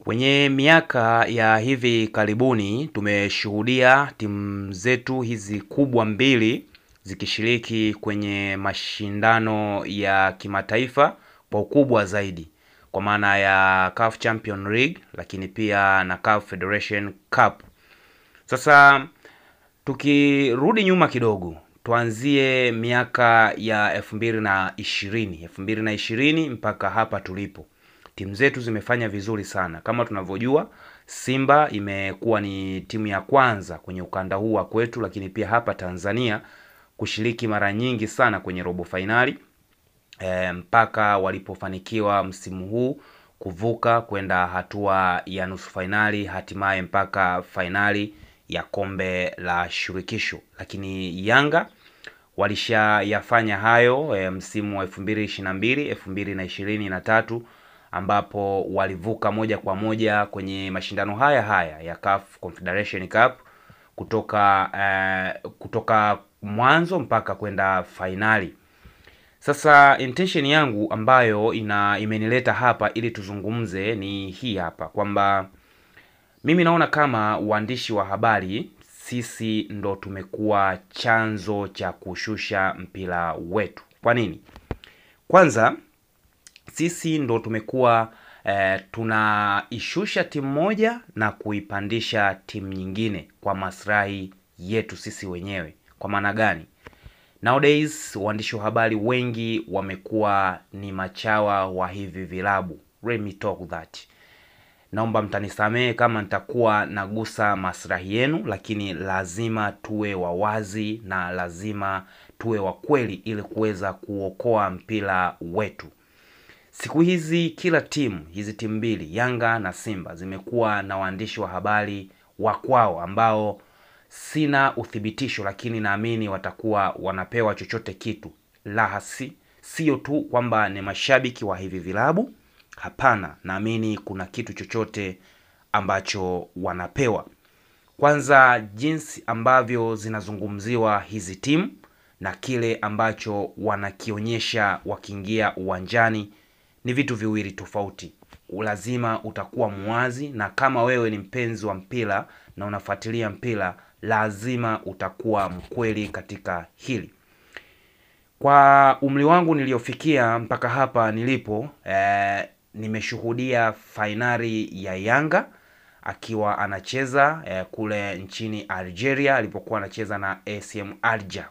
Kwenye miaka ya hivi karibuni tumeshuhudia timu zetu hizi kubwa mbili zikishiriki kwenye mashindano ya kimataifa kwa ukubwa zaidi, kwa maana ya CAF Champions League lakini pia na CAF Federation Cup. Sasa tukirudi nyuma kidogo, tuanzie miaka ya 2020 mpaka hapa tulipo. Timu zetu zimefanya vizuri sana. Kama tunavyojua, Simba imekuwa ni timu ya kwanza kwenye ukanda huu wa kwetu, lakini pia hapa Tanzania kushiriki mara nyingi sana kwenye robo finali, mpaka walipofanikiwa msimu huu kuvuka kwenda hatua ya nusu finali, hatimaye mpaka finali ya kombe la shirikisho. Lakini Yanga walishayafanya hayo msimu wa 2022 2023, ambapo walivuka moja kwa moja kwenye mashindano haya ya CAF Confederation Cup kutoka mwanzo mpaka kwenda finali. Sasa intention yangu ambayo imenileta hapa ili tuzungumze ni hii hapa, kwamba mimi naona kama waandishi wa habari sisi ndo tumekuwa chanzo cha kushusha mpira wetu. Kwa nini? Kwanza sisi ndo tumekuwa tunaishusha timu moja na kuipandisha timu nyingine kwa maslahi yetu sisi wenyewe. Kwa maana gani? Nowadays waandishi wa habari wengi wamekuwa ni machawa wa hivi vilabu. Let me talk that. Naomba mtanisamehe kama nitakuwa nagusa maslahi yenu, lakini lazima tuwe wawazi na lazima tuwe wa kweli ili kuweza kuokoa mpira wetu. Siku hizi kila hizi timu mbili, Yanga na Simba, zimekuwa na waandishi wa habari wa kwao ambao sina uthibitisho, lakini naamini watakuwa wanapewa chochote kitu. Sio tu kwamba ni mashabiki wa hivi vilabu, hapana, naamini kuna kitu chochote ambacho wanapewa. Kwanza jinsi ambavyo zinazungumziwa hizi timu na kile ambacho wanakionyesha wakiingia uwanjani ni vitu viwili tofauti. Lazima utakuwa muwazi, na kama wewe ni mpenzi wa mpira na unafuatilia mpira, lazima utakuwa mkweli katika hili. Kwa umri wangu niliofikia mpaka hapa nilipo, nimeshuhudia finali ya Yanga akiwa anacheza kule nchini Algeria alipokuwa anacheza na ASM Alger.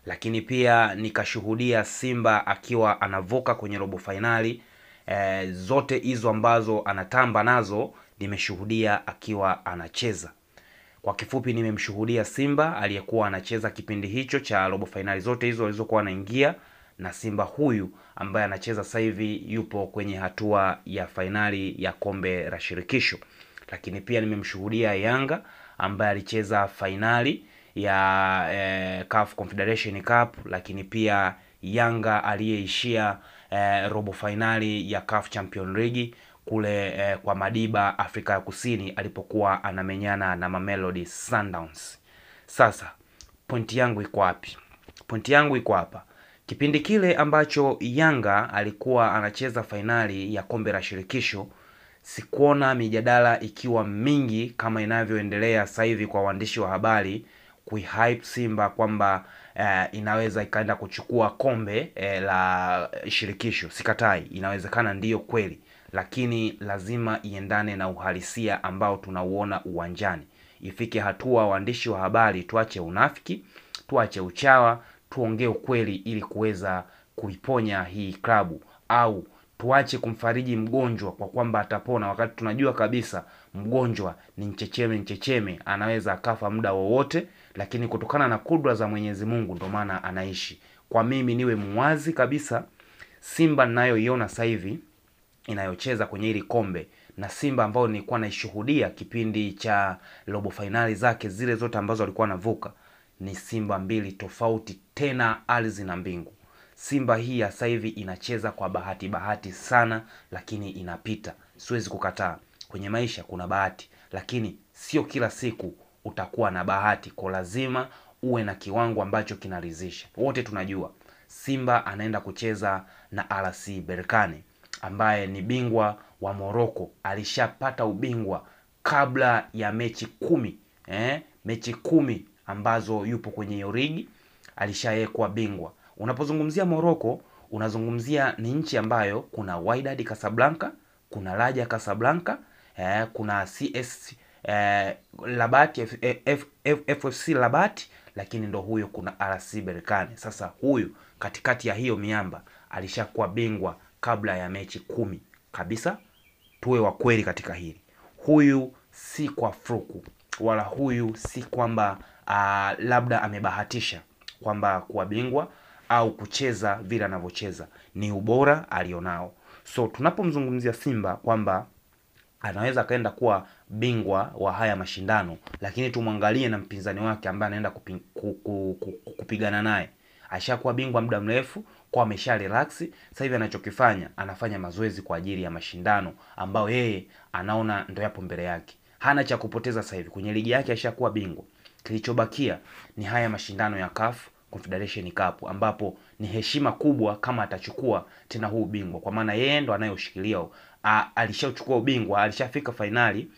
Lakini pia nikashuhudia Simba akiwa anavuka kwenye robo finali. Zote hizo ambazo anatamba nazo nimeshuhudia akiwa anacheza. Kwa kifupi, nimemshuhudia Simba aliyekuwa anacheza kipindi hicho cha robo finali zote hizo alizokuwa anaingia, na Simba huyu ambaye anacheza sasa hivi yupo kwenye hatua ya finali ya kombe la shirikisho. Lakini pia nimemshuhudia Yanga ambaye alicheza finali ya CAF Confederation Cup, lakini pia Yanga aliyeishia robo finali ya CAF Champions League kule kwa Madiba, Afrika ya Kusini, alipokuwa anamenyana na Mamelodi Sundowns. Sasa pointi yangu iko wapi? Pointi yangu iko hapa. Kipindi kile ambacho Yanga alikuwa anacheza finali ya kombe la shirikisho, sikuona mijadala ikiwa mingi kama inavyoendelea sasa hivi kwa waandishi wa habari kuihype Simba kwamba inaweza ikaenda kuchukua kombe la shirikisho. Sikatai, inawezekana, ndiyo kweli, lakini lazima iendane na uhalisia ambao tunauona uwanjani. Ifike hatua waandishi wa habari tuache unafiki, tuache uchawa, tuongee ukweli ili kuweza kuiponya hii klabu, au tuache kumfariji mgonjwa kwa kwamba atapona, wakati tunajua kabisa mgonjwa ni nchecheme, anaweza akafa muda wowote, lakini kutokana na kudra za Mwenyezi Mungu ndio maana anaishi. Kwa mimi niwe muwazi kabisa, Simba ninayoiona sasa hivi inayocheza kwenye hili kombe na Simba ambao nilikuwa naishuhudia kipindi cha robo finali zake zile zote ambazo walikuwa navuka, ni Simba mbili tofauti, tena ardhi na mbingu. Simba hii ya sasa hivi inacheza kwa bahati sana, lakini inapita. Siwezi kukataa, kwenye maisha kuna bahati, lakini sio kila siku utakuwa na bahati. Kwa lazima uwe na kiwango ambacho kinaridhisha. Wote tunajua Simba anaenda kucheza na RC Berkane. ambaye ni bingwa wa Morocco, alishapata ubingwa kabla ya mechi 10, mechi 10 ambazo yupo kwenye hiyo ligi alishawekwa bingwa. Unapozungumzia Morocco unazungumzia ni nchi ambayo kuna Wydad Casablanca, kuna Raja Casablanca, kuna CS Rabat, FFC Rabat, lakini ndo huyo kuna RC Berkane. Sasa huyu katikati ya hiyo miamba alishakuwa bingwa kabla ya mechi 10 kabisa. Tuwe wa kweli katika hili. Huyu si kwa fruku, wala huyu si kwamba labda amebahatisha kwamba kuwa bingwa au kucheza vile anavyocheza. Ni ubora alionao. So tunapomzungumzia Simba kwamba anaweza kaenda kuwa bingwa wa haya mashindano, lakini tumwangalie na mpinzani wake ambaye anaenda kupigana naye. Ashakuwa bingwa muda mrefu, kwa amesha relax. Sasa hivi anachokifanya, anafanya mazoezi kwa ajili ya mashindano ambao yeye anaona ndio yapo mbele yake. Hana cha kupoteza sasa hivi. Kwenye ligi yake ashakuwa bingwa. Kilichobakia ni haya mashindano ya CAF Confederation Cup, ambapo ni heshima kubwa kama atachukua tena huu ubingwa, kwa maana yeye ndo anayoshikilia. Alishachukua ubingwa, alishafika finali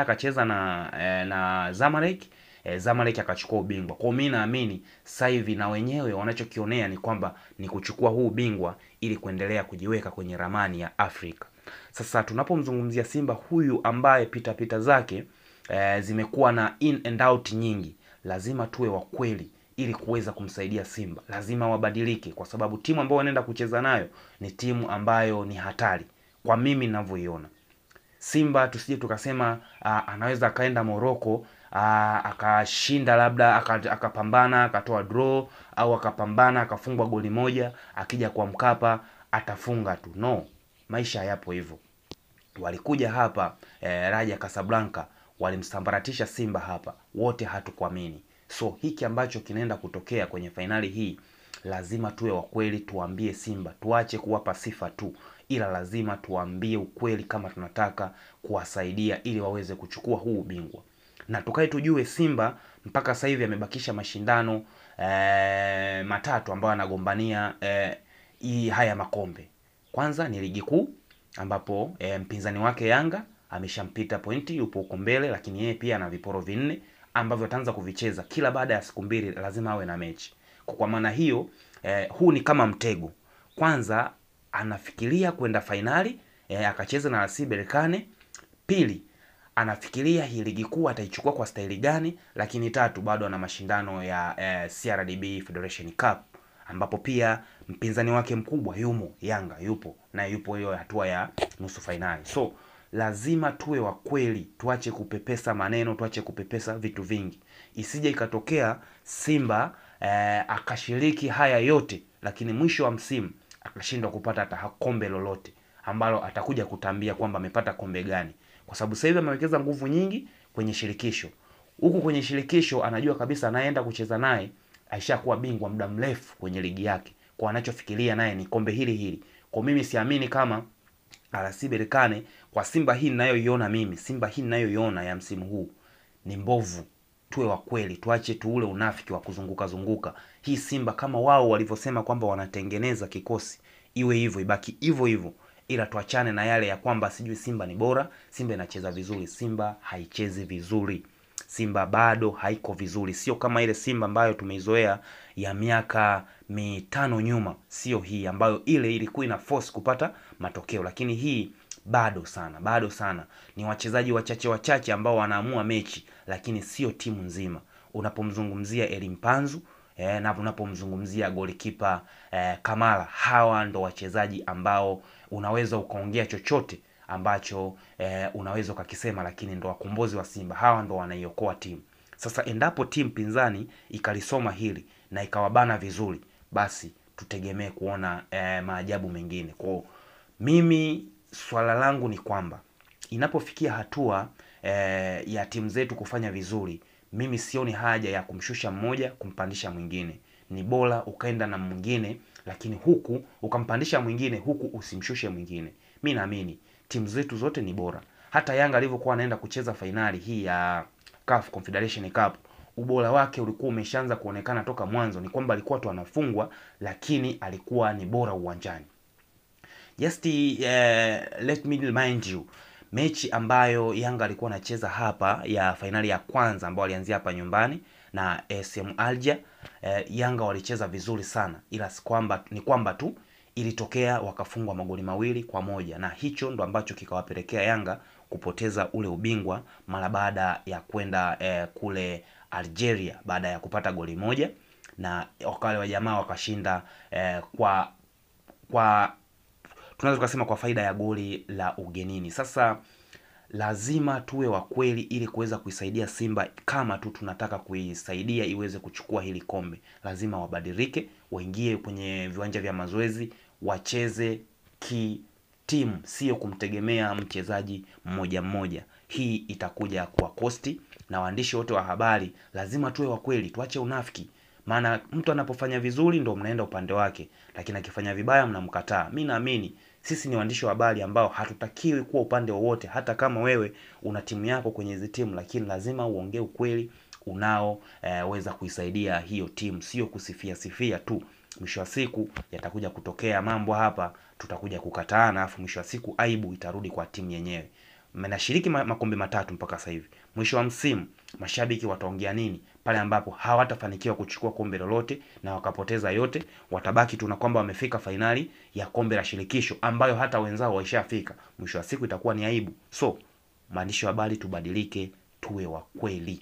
akacheza na Zamalek, Zamalek akachukua ubingwa. Kwa mimi naamini sasa hivi na wenyewe wanachokionea ni kwamba ni kuchukua huu ubingwa ili kuendelea kujiweka kwenye ramani ya Afrika. Sasa tunapomzungumzia Simba huyu ambaye pita zake zimekuwa na in and out nyingi, lazima tuwe wa kweli ili kuweza kumsaidia Simba. Lazima wabadilike, kwa sababu timu ambayo wanaenda kucheza nayo ni timu ambayo ni hatari kwa mimi ninavyoiona. Simba tusije tukasema anaweza akaenda Morocco akashinda, labda akapambana akatoa draw, au akapambana akafungwa goli moja, akija kwa Mkapa atafunga tu. No, maisha hayapo hivyo. Walikuja hapa Raja Casablanca, walimsambaratisha Simba hapa, wote hatukuamini. So hiki ambacho kinaenda kutokea kwenye fainali hii, lazima tuwe wa kweli, tuambie Simba, tuache kuwapa sifa tu, ila lazima tuambie ukweli kama tunataka kuwasaidia ili waweze kuchukua huu ubingwa. Na tukae tujue Simba mpaka sasa hivi amebakisha mashindano matatu ambayo anagombania haya makombe. Kwanza ni ligi kuu, ambapo mpinzani wake Yanga ameshampita pointi, yupo huko mbele, lakini yeye pia ana viporo 4 ambavyo ataanza kuvicheza kila baada ya siku 2, lazima awe na mechi. Kwa maana hiyo huu ni kama mtego. Kwanza anafikiria kwenda fainali akacheza na RC Berkane. Pili, anafikiria hii ligi kuu ataichukua kwa staili gani. Lakini tatu, bado ana mashindano ya CRDB Federation Cup, ambapo pia mpinzani wake mkubwa yumo, Yanga yupo hiyo hatua ya nusu fainali. So lazima tuwe wa kweli, tuache kupepesa maneno, tuache kupepesa vitu vingi. Isije ikatokea Simba akashiriki haya yote, lakini mwisho wa msimu akashindwa kupata hata kombe lolote ambalo atakuja kutambia kwamba amepata kombe gani. Kwa sababu sasa hivi amewekeza nguvu nyingi kwenye shirikisho. Huku kwenye shirikisho anajua kabisa anaenda kucheza naye aishakuwa bingwa muda mrefu kwenye ligi yake, kwa anachofikiria naye ni kombe hili. Kwa mimi siamini kama RC Berkane, kwa Simba hii ninayoiona mimi, Simba hii ninayoiona ya msimu huu ni mbovu. Tuwe wa kweli, tuache ule unafiki wa kuzunguka. Hii Simba kama wao walivyosema kwamba wanatengeneza kikosi, iwe hivyo, ibaki hivyo, ila tuachane na yale ya kwamba sijui Simba ni bora, Simba inacheza vizuri. Simba haichezi vizuri. Simba bado haiko vizuri. Sio kama ile Simba ambayo tumeizoea ya miaka 5 nyuma. Sio hii ambayo ile ilikuwa ina force kupata matokeo, lakini hii bado sana. Ni wachezaji wachache ambao wanaamua mechi, lakini sio timu nzima. Unapomzungumzia Elimpanzu na unapomzungumzia golikipa Kamara, hawa ndo wachezaji ambao unaweza ukaongea chochote ambacho unaweza ukakisema, lakini ndo wakombozi wa Simba. Hawa ndo wanaiokoa timu. Sasa endapo timu pinzani ikalisoma hili na ikawabana vizuri, basi tutegemee kuona maajabu mengine. Kwa mimi swala langu ni kwamba inapofikia hatua ya timu zetu kufanya vizuri, mimi sioni haja ya kumshusha mmoja kumpandisha mwingine. Ni bora ukaenda na mwingine, lakini huku ukampandisha mwingine, huku usimshushe mwingine. Mimi naamini timu zetu zote ni bora. Hata Yanga alivyokuwa anaenda kucheza fainali hii ya CAF Confederation Cup, ubora wake ulikuwa umeshaanza kuonekana toka mwanzo. Ni kwamba alikuwa tu anafungwa, lakini alikuwa ni bora uwanjani. Just let me remind you, mechi ambayo Yanga alikuwa anacheza hapa ya fainali ya kwanza ambayo alianzia hapa nyumbani na SM Alger, Yanga walicheza vizuri sana, ila ni kwamba tu ilitokea wakafungwa magoli 2-1, na hicho ndo ambacho kikawapelekea Yanga kupoteza ule ubingwa mara baada ya kwenda kule Algeria baada ya kupata goli 1, na wakale wa jamaa wakashinda kwa tunaweza kusema kwa faida ya goli la ugenini. Sasa lazima tuwe wa kweli ili kuweza kuisaidia Simba. Kama tu tunataka kuisaidia iweze kuchukua hili kombe, lazima wabadilike, waingie kwenye viwanja vya mazoezi, wacheze timu, sio kumtegemea mchezaji mmoja mmoja. Hii itakuja kwa kosti, na waandishi wote wa habari lazima tuwe wa kweli, tuache unafiki. Maana mtu anapofanya vizuri ndo mnaenda upande wake, lakini akifanya vibaya mnamkataa. Mimi naamini sisi ni waandishi wa habari ambao hatutakiwi kuwa upande wowote. Hata kama wewe una timu yako kwenye hizo timu, lakini lazima uongee ukweli unao weza kuisaidia hiyo timu, sio kusifia tu. Mwisho wa siku yatakuja kutokea mambo hapa, tutakuja kukataana, afu mwisho wa siku aibu itarudi kwa timu yenyewe. Mnashiriki makombe 3 mpaka sasa hivi. Mwisho wa msimu mashabiki wataongea nini pale ambapo hawatafanikiwa kuchukua kombe lolote na wakapoteza yote? Watabaki tu na kwamba wamefika fainali ya kombe la shirikisho ambayo hata wenzao waishafika. Mwisho wa siku itakuwa ni aibu. So, maandishi wa habari tubadilike, tuwe wa kweli.